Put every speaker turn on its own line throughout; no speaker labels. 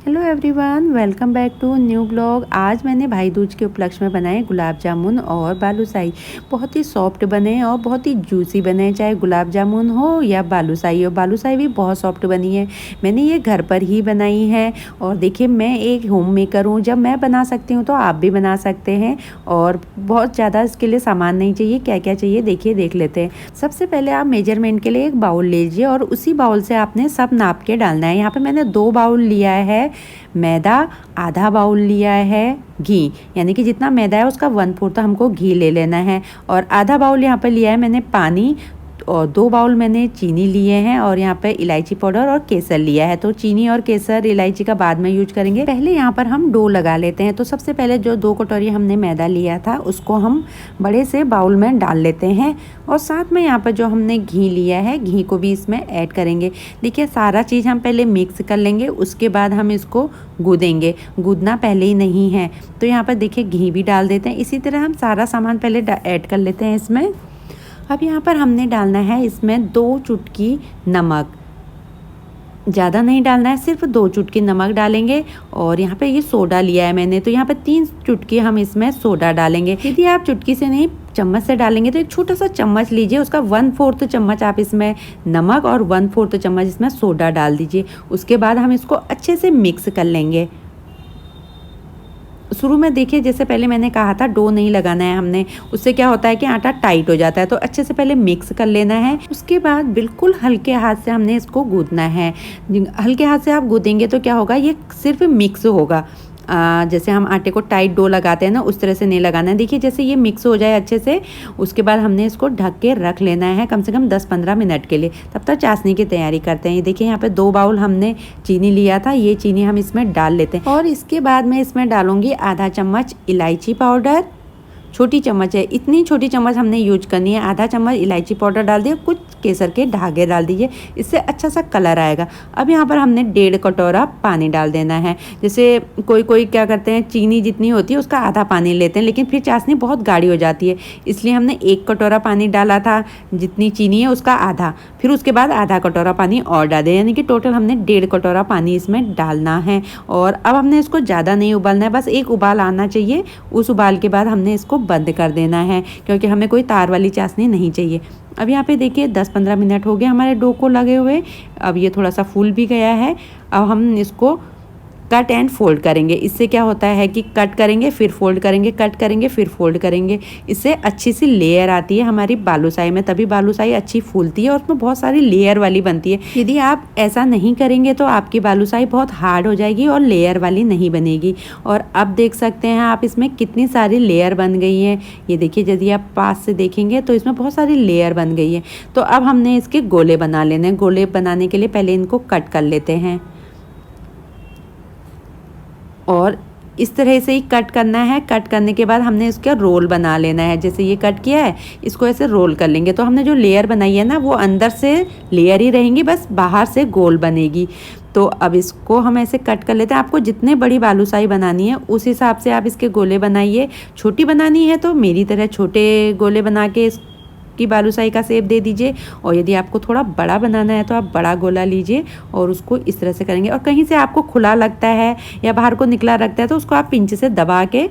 Hello everyone, welcome back to new blog. आज मैंने भाई दूज के उपलक्ष्य में बनाए गुलाब जामुन और बालूशाही। बहुत ही सॉफ्ट बने और बहुत ही जूसी बने, चाहे गुलाब जामुन हो या बालूशाही हो। बालूशाही भी बहुत सॉफ्ट बनी है। मैंने ये घर पर ही बनाई है। और देखिए, मैं एक होम मेकर हूँ, जब मैं बना सकती हूँ तो आप भी बना सकते हैं। और बहुत ज़्यादा इसके लिए सामान नहीं चाहिए। क्या क्या चाहिए देखिए, देख लेते हैं। सबसे पहले आप मेजरमेंट के लिए एक बाउल लीजिए और उसी बाउल से आपने सब नाप के डालना है। यहाँ पर मैंने 2 बाउल लिया है मैदा, आधा बाउल लिया है घी, यानी कि जितना मैदा है उसका 1/4 हमको घी ले लेना है। और आधा बाउल यहाँ पर लिया है मैंने पानी, और 2 बाउल मैंने चीनी लिए हैं। और यहाँ पे इलायची पाउडर और केसर लिया है। तो चीनी और केसर इलायची का बाद में यूज करेंगे। पहले यहाँ पर हम डो लगा लेते हैं। तो सबसे पहले जो 2 कटोरी हमने मैदा लिया था उसको हम बड़े से बाउल में डाल लेते हैं। और साथ में यहाँ पर जो हमने घी लिया है, घी को भी इसमें ऐड करेंगे। देखिए, सारा चीज़ हम पहले मिक्स कर लेंगे, उसके बाद हम इसको गूँदेंगे। गूँदना पहले ही नहीं है। तो यहाँ पर देखिए, घी भी डाल देते हैं। इसी तरह हम सारा सामान पहले ऐड कर लेते हैं इसमें। अब यहाँ पर हमने डालना है इसमें 2 चुटकी नमक। ज़्यादा नहीं डालना है, सिर्फ 2 चुटकी नमक डालेंगे। और यहाँ पे ये सोडा लिया है मैंने, तो यहाँ पे 3 चुटकी हम इसमें सोडा डालेंगे। यदि आप चुटकी से नहीं चम्मच से डालेंगे तो एक छोटा सा चम्मच लीजिए, उसका 1/4 चम्मच आप इसमें नमक और 1/4 चम्मच इसमें सोडा डाल दीजिए। उसके बाद हम इसको अच्छे से मिक्स कर लेंगे। शुरू में देखिए, जैसे पहले मैंने कहा था, डो नहीं लगाना है हमने। उससे क्या होता है कि आटा टाइट हो जाता है। तो अच्छे से पहले मिक्स कर लेना है। उसके बाद बिल्कुल हल्के हाथ से हमने इसको गूंदना है। हल्के हाथ से आप गूंदेंगे तो क्या होगा, ये सिर्फ मिक्स होगा। जैसे हम आटे को टाइट डो लगाते हैं ना, उस तरह से नहीं लगाना है। देखिए, जैसे ये मिक्स हो जाए अच्छे से, उसके बाद हमने इसको ढक के रख लेना है कम से कम 10-15 मिनट के लिए। तब तक चाशनी की तैयारी करते हैं। ये देखिए, यहाँ पे 2 बाउल हमने चीनी लिया था, ये चीनी हम इसमें डाल लेते हैं। और इसके बाद मैं इसमें डालूंगी आधा चम्मच इलायची पाउडर। छोटी चम्मच है, इतनी छोटी चम्मच हमने यूज करनी है। आधा चम्मच इलायची पाउडर डाल दिया, कुछ केसर के धागे डाल दीजिए, इससे अच्छा सा कलर आएगा। अब यहाँ पर हमने 1.5 कटोरा पानी डाल देना है। जैसे कोई क्या करते हैं, चीनी जितनी होती है उसका आधा पानी लेते हैं, लेकिन फिर चाशनी बहुत गाढ़ी हो जाती है। इसलिए हमने 1 कटोरा पानी डाला था, जितनी चीनी है उसका आधा। फिर उसके बाद आधा कटोरा पानी और डाल दें, यानी कि टोटल हमने 1.5 कटोरा पानी इसमें डालना है। और अब हमने इसको ज़्यादा नहीं उबालना है, बस एक उबाल आना चाहिए। उस उबाल के बाद हमने इसको बंद कर देना है, क्योंकि हमें कोई तार वाली चाशनी नहीं चाहिए। अब यहाँ पे देखिए, 10-15 मिनट हो गए हमारे डो को लगे हुए। अब ये थोड़ा सा फूल भी गया है। अब हम इसको कट एंड फोल्ड करेंगे। इससे क्या होता है कि कट करेंगे फिर फोल्ड करेंगे, कट करेंगे फिर फोल्ड करेंगे। इससे अच्छी सी लेयर आती है हमारी बालूशाही में, तभी बालूशाही अच्छी फूलती है और उसमें बहुत सारी लेयर वाली बनती है। यदि आप ऐसा नहीं करेंगे तो आपकी बालूशाही बहुत हार्ड हो जाएगी और लेयर वाली नहीं बनेगी। और अब देख सकते हैं आप, इसमें कितनी सारी लेयर बन गई हैं। ये देखिए, यदि आप पास से देखेंगे तो इसमें बहुत सारी लेयर बन गई है। तो अब हमने इसके गोले बना लेने हैं। गोले बनाने के लिए पहले इनको कट कर लेते हैं। और इस तरह से ही कट करना है। कट करने के बाद हमने इसका रोल बना लेना है। जैसे ये कट किया है, इसको ऐसे रोल कर लेंगे। तो हमने जो लेयर बनाई है ना, वो अंदर से लेयर ही रहेंगी, बस बाहर से गोल बनेगी। तो अब इसको हम ऐसे कट कर लेते हैं। आपको जितने बड़ी बालूशाही बनानी है उस हिसाब से आप इसके गोले बनाइए। छोटी बनानी है तो मेरी तरह छोटे गोले बना के की बालूशाही का शेप दे दीजिए। और यदि आपको थोड़ा बड़ा बनाना है तो आप बड़ा गोला लीजिए और उसको इस तरह से करेंगे। और कहीं से आपको खुला लगता है या बाहर को निकला लगता है तो उसको आप पिंच से दबा के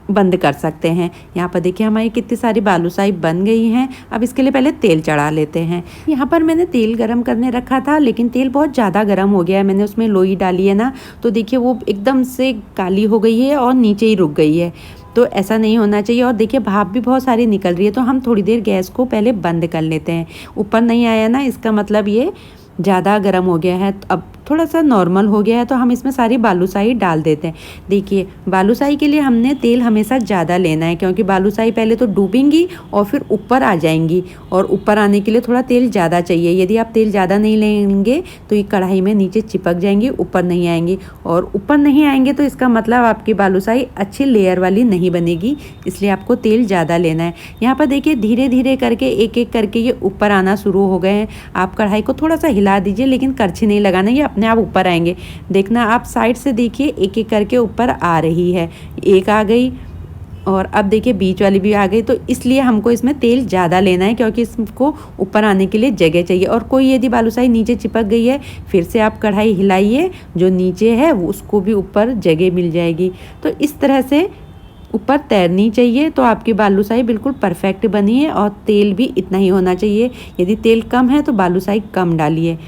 बंद कर सकते हैं। यहाँ पर देखिए, हमारी कितनी सारी बालूशाही बन गई हैं। अब इसके लिए पहले तेल चढ़ा लेते हैं। यहाँ पर मैंने तेल गरम करने रखा था, लेकिन तेल बहुत ज़्यादा गरम हो गया है। मैंने उसमें लोई डाली है ना, तो देखिए वो एकदम से काली हो गई है और नीचे ही रुक गई है। तो ऐसा नहीं होना चाहिए। और देखिए, भाप भी बहुत सारी निकल रही है। तो हम थोड़ी देर गैस को पहले बंद कर लेते हैं। ऊपर नहीं आया ना, इसका मतलब ये ज़्यादा गर्म हो गया है। अब थोड़ा सा नॉर्मल हो गया है, तो हम इसमें सारी बालूशाही डाल देते हैं। देखिए, बालूशाही के लिए हमने तेल हमेशा ज़्यादा लेना है, क्योंकि बालूशाही पहले तो डूबेंगी और फिर ऊपर आ जाएंगी। और ऊपर आने के लिए थोड़ा तेल ज़्यादा चाहिए। यदि आप तेल ज़्यादा नहीं लेंगे तो ये कढ़ाई में नीचे चिपक जाएंगी, ऊपर नहीं आएंगी। और ऊपर नहीं आएंगे तो इसका मतलब आपकी बालूशाही अच्छी लेयर वाली नहीं बनेगी। इसलिए आपको तेल ज़्यादा लेना है। यहाँ पर देखिए, धीरे धीरे करके एक एक करके ये ऊपर आना शुरू हो गए हैं। आप कढ़ाई को थोड़ा सा हिला दीजिए, लेकिन करछी नहीं लगाना, ये अपने आप ऊपर आएंगे। देखना, आप साइड से देखिए, एक एक करके ऊपर आ रही है। एक आ गई, और अब देखिए बीच वाली भी आ गई, तो इसलिए हमको इसमें तेल ज़्यादा लेना है क्योंकि इसको ऊपर आने के लिए जगह चाहिए। और कोई यदि बालूशाही नीचे चिपक गई है, फिर से आप कढ़ाई हिलाइए, जो नीचे है वो उसको भी ऊपर जगह मिल जाएगी। तो इस तरह से ऊपर तैरनी चाहिए, तो आपकी बालूशाही बिल्कुल परफेक्ट बनी है। और तेल भी इतना ही होना चाहिए, यदि तेल कम है तो बालूशाही कम डालिए।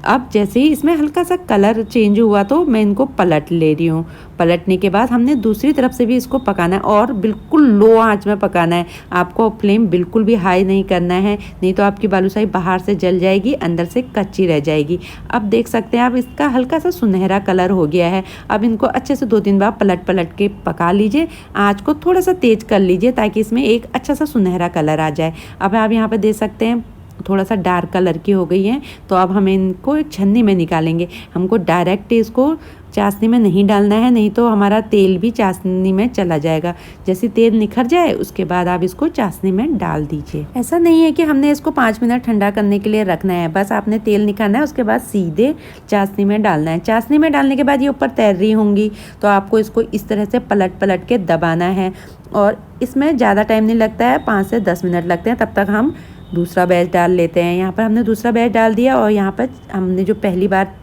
अब जैसे ही इसमें हल्का सा कलर चेंज हुआ तो मैं इनको पलट ले रही हूँ। पलटने के बाद हमने दूसरी तरफ से भी इसको पकाना है और बिल्कुल लो आंच में पकाना है। आपको फ्लेम बिल्कुल भी हाई नहीं करना है, नहीं तो आपकी बालूशाही बाहर से जल जाएगी, अंदर से कच्ची रह जाएगी। अब देख सकते हैं आप, इसका हल्का सा सुनहरा कलर हो गया है। अब इनको अच्छे से 2-3 बार पलट पलट के पका लीजिए। आँच को थोड़ा सा तेज कर लीजिए ताकि इसमें एक अच्छा सा सुनहरा कलर आ जाए। अब आप यहाँ पर देख सकते हैं थोड़ा सा डार्क कलर की हो गई है, तो अब हम इनको एक छन्नी में निकालेंगे। हमको डायरेक्ट इसको चाशनी में नहीं डालना है, नहीं तो हमारा तेल भी चाशनी में चला जाएगा। जैसे तेल निखर जाए उसके बाद आप इसको चाशनी में डाल दीजिए। ऐसा नहीं है कि हमने इसको 5 मिनट ठंडा करने के लिए रखना है, बस आपने तेल निकालना है, उसके बाद सीधे चाशनी में डालना है। चाशनी में डालने के बाद ये ऊपर तैर रही होंगी, तो आपको इसको इस तरह से पलट पलट के दबाना है। और इसमें ज़्यादा टाइम नहीं लगता है, 5 से 10 मिनट लगते हैं। तब तक हम दूसरा बैच डाल लेते हैं। यहाँ पर हमने दूसरा बैच डाल दिया और यहाँ पर हमने जो पहली बार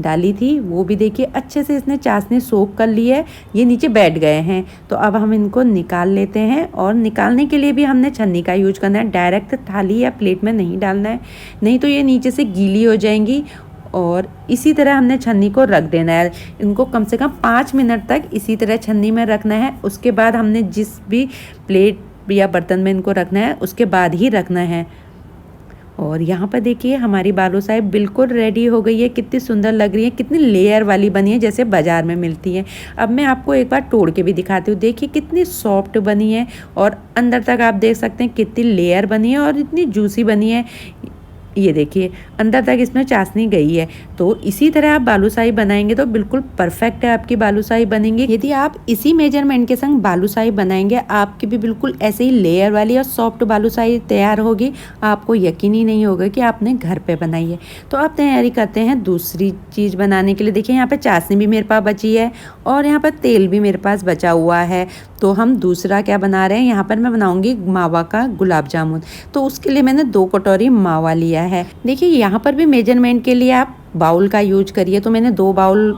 डाली थी वो भी देखिए अच्छे से इसने चाशनी सोख कर ली है, ये नीचे बैठ गए हैं। तो अब हम इनको निकाल लेते हैं। और निकालने के लिए भी हमने छन्नी का यूज करना है, डायरेक्ट थाली या प्लेट में नहीं डालना है, नहीं तो ये नीचे से गीली हो जाएंगी। और इसी तरह हमने छन्नी को रख देना है। इनको कम से कम 5 मिनट तक इसी तरह छन्नी में रखना है। उसके बाद हमने जिस भी प्लेट या बर्तन में इनको रखना है उसके बाद ही रखना है। और यहाँ पर देखिए हमारी बालूशाही बिल्कुल रेडी हो गई है। कितनी सुंदर लग रही है, कितनी लेयर वाली बनी है जैसे बाज़ार में मिलती है। अब मैं आपको एक बार तोड़ के भी दिखाती हूँ। देखिए कितनी सॉफ्ट बनी है और अंदर तक आप देख सकते हैं कितनी लेयर बनी है और इतनी जूसी बनी है। ये देखिए अंदर तक इसमें चाशनी गई है। तो इसी तरह आप बालूशाही बनाएंगे तो बिल्कुल परफेक्ट है आपकी बालूशाही बनेंगी। यदि आप इसी मेजरमेंट के संग बालूशाही बनाएंगे, आपकी भी बिल्कुल ऐसे ही लेयर वाली और सॉफ्ट बालूशाही तैयार होगी। आपको यकीन ही नहीं होगा कि आपने घर पे बनाई है। तो आप तैयारी करते हैं दूसरी चीज़ बनाने के लिए। देखिए यहाँ पर चाशनी भी मेरे पास बची है और यहाँ पर तेल भी मेरे पास बचा हुआ है। तो हम दूसरा क्या बना रहे हैं, यहाँ पर मैं बनाऊंगी मावा का गुलाब जामुन। तो उसके लिए मैंने 2 कटोरी मावा लिया है। देखिए यहाँ पर भी मेजरमेंट के लिए आप बाउल का यूज करिए। तो मैंने 2 बाउल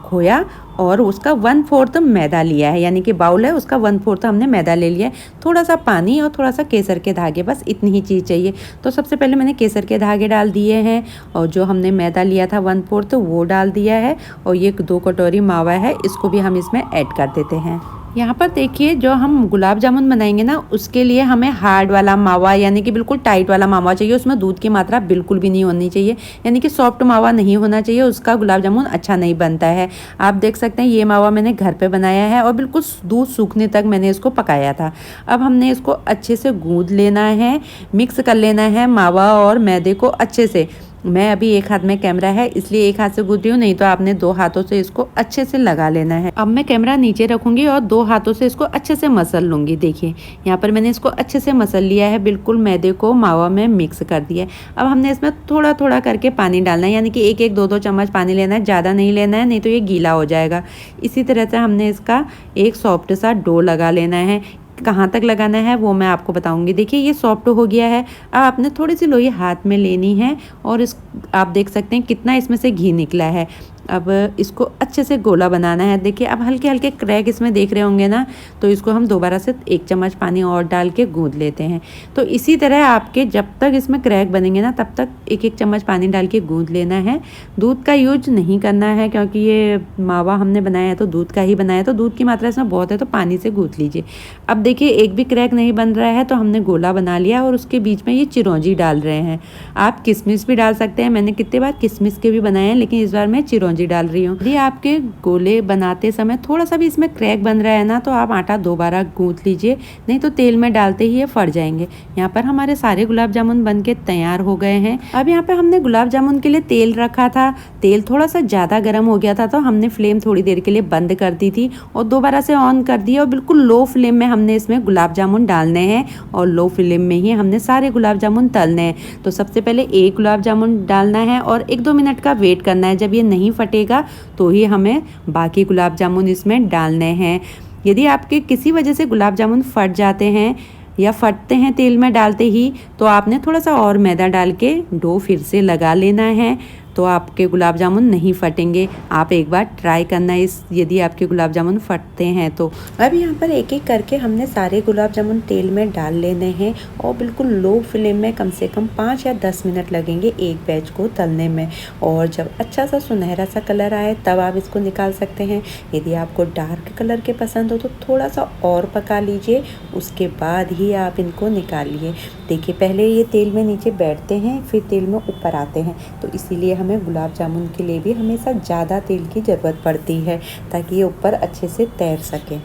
खोया और उसका 1/4 मैदा लिया है, यानी कि बाउल है उसका 1/4 हमने मैदा ले लिया है। थोड़ा सा पानी और थोड़ा सा केसर के धागे, बस इतनी ही चीज़ चाहिए। तो सबसे पहले मैंने केसर के धागे डाल दिए हैं और जो हमने मैदा लिया था 1/4 वो डाल दिया है। और ये 2 कटोरी मावा है, इसको भी हम इसमें ऐड कर देते हैं। यहाँ पर देखिए जो हम गुलाब जामुन बनाएंगे ना, उसके लिए हमें हार्ड वाला मावा यानी कि बिल्कुल टाइट वाला मावा चाहिए। उसमें दूध की मात्रा बिल्कुल भी नहीं होनी चाहिए, यानी कि सॉफ्ट मावा नहीं होना चाहिए, उसका गुलाब जामुन अच्छा नहीं बनता है। आप देख सकते हैं ये मावा मैंने घर पे बनाया है और बिल्कुल दूध सूखने तक मैंने इसको पकाया था। अब हमने इसको अच्छे से गूंद लेना है, मिक्स कर लेना है मावा और मैदे को अच्छे से। मैं अभी एक हाथ में कैमरा है इसलिए एक हाथ से गूंथ रही हूँ, नहीं तो आपने 2 हाथों से इसको अच्छे से लगा लेना है। अब मैं कैमरा नीचे रखूंगी और 2 हाथों से इसको अच्छे से मसल लूंगी। देखिए यहाँ पर मैंने इसको अच्छे से मसल लिया है, बिल्कुल मैदे को मावा में मिक्स कर दिया है। अब हमने इसमें थोड़ा थोड़ा करके पानी डालना है, यानी कि 1-1 2-2 चम्मच पानी लेना है, ज़्यादा नहीं लेना है, नहीं तो ये गीला हो जाएगा। इसी तरह से हमने इसका एक सॉफ्ट सा डो लगा लेना है। कहाँ तक लगाना है वो मैं आपको बताऊंगी। देखिए ये सॉफ्ट हो गया है। अब आपने थोड़ी सी लोई हाथ में लेनी है और इस आप देख सकते हैं कितना इसमें से घी निकला है। अब इसको अच्छे से गोला बनाना है। देखिए अब हल्के हल्के क्रैक इसमें देख रहे होंगे ना, तो इसको हम दोबारा से 1 चम्मच पानी और डाल के गूंद लेते हैं। तो इसी तरह आपके जब तक इसमें क्रैक बनेंगे ना, तब तक 1-1 चम्मच पानी डाल के गूंद लेना है। दूध का यूज नहीं करना है क्योंकि ये मावा हमने बनाया है तो दूध का ही बनाया है, तो दूध की मात्रा इसमें बहुत है, तो पानी से गूंथ लीजिए। अब देखिए एक भी क्रैक नहीं बन रहा है, तो हमने गोला बना लिया और उसके बीच में ये चिरौंजी डाल रहे हैं। आप किशमिश भी डाल सकते हैं, मैंने कितने बार किशमिश के भी बनाए हैं, लेकिन इस बार मैं चिरौंजी डाल रही हूँ। यदि आपके गोले बनाते समय थोड़ा सा भी इसमें क्रैक बन रहा है ना, तो आप आटा दोबारा गूंथ लीजिए, नहीं तो तेल में डालते ही ये फट जाएंगे। यहाँ पर हमारे सारे गुलाब जामुन बनके तैयार हो गए हैं। अब यहाँ पे हमने गुलाब जामुन के लिए तेल रखा था, तेल थोड़ा सा ज़्यादा गर्म हो गया था, तो हमने फ्लेम थोड़ी देर के लिए बंद कर दी थी और दोबारा से ऑन कर दिया और बिल्कुल लो फ्लेम में हमने इसमें गुलाब जामुन डालने हैं और लो फ्लेम में ही हमने सारे गुलाब जामुन तलने हैं। तो सबसे पहले एक गुलाब जामुन डालना है और 1-2 मिनट का वेट करना है। जब ये नहीं फटेगा तो ही हमें बाकी गुलाब जामुन इसमें डालने हैं। यदि आपके किसी वजह से गुलाब जामुन फट जाते हैं या फटते हैं तेल में डालते ही, तो आपने थोड़ा सा और मैदा डाल के डो फिर से लगा लेना है, तो आपके गुलाब जामुन नहीं फटेंगे। आप एक बार ट्राई करना इस यदि आपके गुलाब जामुन फटते हैं तो। अब यहाँ पर एक एक करके हमने सारे गुलाब जामुन तेल में डाल लेने हैं और बिल्कुल लो फ्लेम में कम से कम 5 या 10 मिनट लगेंगे एक बैच को तलने में। और जब अच्छा सा सुनहरा सा कलर आए तब आप इसको निकाल सकते हैं। यदि आपको डार्क कलर के पसंद हो तो थोड़ा सा और पका लीजिए, उसके बाद ही आप इनको निकालिए। देखिए पहले ये तेल में नीचे बैठते हैं, फिर तेल में ऊपर आते हैं, तो इसीलिए हमें गुलाब जामुन के लिए भी हमेशा ज़्यादा तेल की ज़रूरत पड़ती है ताकि ये ऊपर अच्छे से तैर सके।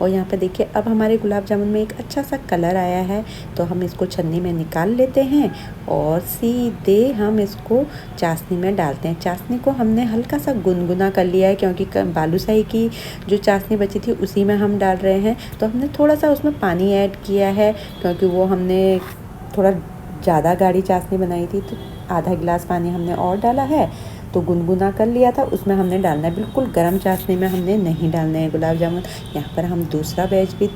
और यहाँ पे देखिए अब हमारे गुलाब जामुन में एक अच्छा सा कलर आया है, तो हम इसको छन्नी में निकाल लेते हैं और सीधे हम इसको चाशनी में डालते हैं। चाशनी को हमने हल्का सा गुनगुना कर लिया है क्योंकि बालूशाही की जो चाशनी बची थी उसी में हम डाल रहे हैं, तो हमने थोड़ा सा उसमें पानी ऐड किया है क्योंकि वो हमने थोड़ा ज़्यादा गाढ़ी चाशनी बनाई थी, तो आधा गिलास पानी हमने और डाला है, तो गुनगुना कर लिया था उसमें हमने डालना है। बिल्कुल गर्म चाशनी में हमने नहीं डालने हैं गुलाब जामुन। यहाँ पर हम दूसरा बैच भी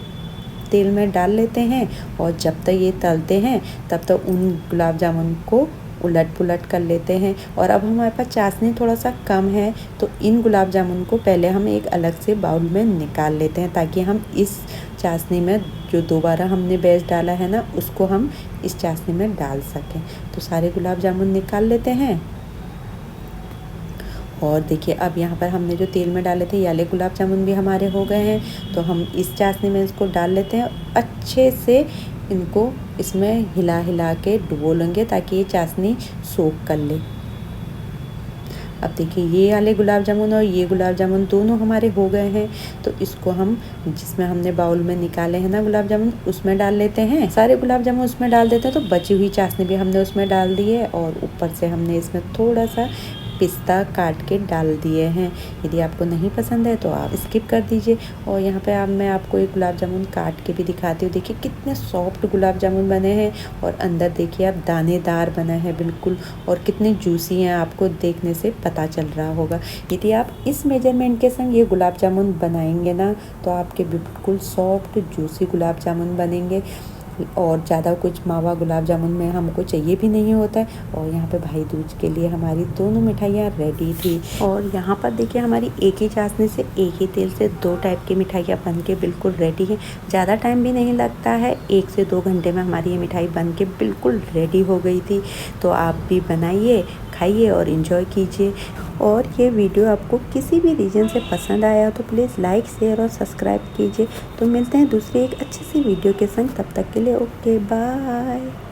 तेल में डाल लेते हैं और जब तक ये तलते हैं तब तक उन गुलाब जामुन को उलट पुलट कर लेते हैं। और अब हमारे पास चाशनी थोड़ा सा कम है, तो इन गुलाब जामुन को पहले हम एक अलग से बाउल में निकाल लेते हैं ताकि हम इस चाशनी में जो दोबारा हमने बैच डाला है ना उसको हम इस चाशनी में डाल सकें। तो सारे गुलाब जामुन निकाल लेते हैं। और देखिए अब यहाँ पर हमने जो तेल में डाले थे ये वाले गुलाब जामुन भी हमारे हो गए हैं, तो हम इस चाशनी में इसको डाल लेते हैं। अच्छे से इनको इसमें हिला हिला के डुबो लेंगे ताकि ये चाशनी सोख कर ले। अब देखिए ये वाले गुलाब जामुन और ये गुलाब जामुन दोनों हमारे हो गए हैं, तो इसको हम जिसमें हमने बाउल में निकाले हैं ना गुलाब जामुन उसमें डाल लेते हैं। सारे गुलाब जामुन उसमें डाल देते हैं, तो बची हुई चाशनी भी हमने उसमें डाल दी है और ऊपर से हमने इसमें थोड़ा सा पिस्ता काट के डाल दिए हैं। यदि आपको नहीं पसंद है तो आप स्किप कर दीजिए। और यहाँ पे मैं आपको एक गुलाब जामुन काट के भी दिखाती हूँ। देखिए कितने सॉफ्ट गुलाब जामुन बने हैं और अंदर देखिए आप दानेदार बना है बिल्कुल, और कितने जूसी हैं आपको देखने से पता चल रहा होगा। यदि आप इस मेजरमेंट के संग ये गुलाब जामुन बनाएंगे ना तो आपके बिल्कुल सॉफ्ट जूसी गुलाब जामुन बनेंगे। और ज़्यादा कुछ मावा गुलाब जामुन में हमको चाहिए भी नहीं होता है। और यहाँ पे भाई दूज के लिए हमारी दोनों मिठाइयाँ रेडी थी। और यहाँ पर देखिए हमारी एक ही चाशनी से एक ही तेल से 2 टाइप की मिठाइयाँ बन के बिल्कुल रेडी है। ज़्यादा टाइम भी नहीं लगता है, 1 से 2 घंटे में हमारी ये मिठाई बन के बिल्कुल रेडी हो गई थी। तो आप भी बनाइए, खाइए और इन्जॉय कीजिए। और ये वीडियो आपको किसी भी रीजन से पसंद आया तो प्लीज़ लाइक शेयर और सब्सक्राइब कीजिए। तो मिलते हैं दूसरी एक अच्छी सी वीडियो के संग, तब तक के लिए ओके बाय।